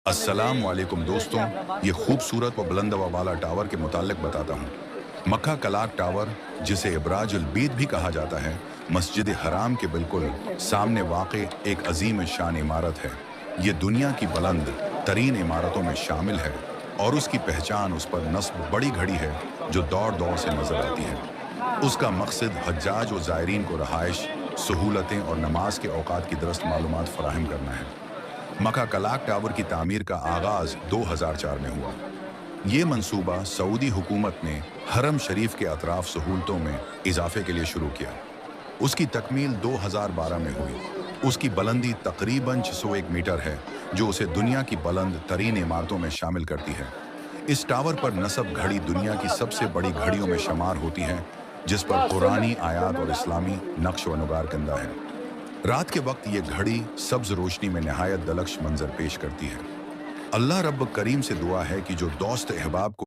अस्सलाम वालेकुम दोस्तों, ये खूबसूरत व बुलंद हवा वाला टावर के मुताल्लिक बताता हूँ। मक्का कलाक टावर, जिसे इब्राजुल बीद भी कहा जाता है, मस्जिद हराम के बिल्कुल सामने वाक़े एक अजीम शान इमारत है। ये दुनिया की बुलंद तरीन इमारतों में शामिल है और उसकी पहचान उस पर नस्ब बड़ी घड़ी है जो दौड़ दौड़ से नजर आती है। उसका मकसद हज्जाज व ज़ायरीन को रहाइश, सहूलतें और नमाज के औकात की दुरुस्त मालूमात फराहम करना है। मक्का कलाक टावर की तामीर का आगाज 2004 में हुआ। ये मंसूबा सऊदी हुकूमत ने हरम शरीफ के अतराफ सहूलतों में इजाफे के लिए शुरू किया। उसकी तकमील 2012 में हुई। उसकी बुलंदी तकरीबन 601 मीटर है, जो उसे दुनिया की बुलंद तरीन इमारतों में शामिल करती है। इस टावर पर नस्ब घड़ी दुनिया की सबसे बड़ी घड़ियों में शुमार होती है, जिस पर कुरानी आयात और इस्लामी नक्श व नुगार कंदा है। रात के वक्त ये घड़ी सब्ज रोशनी में नहायत दलक्श मंजर पेश करती है। अल्लाह रब्ब करीम से दुआ है कि जो दोस्त अहबाब को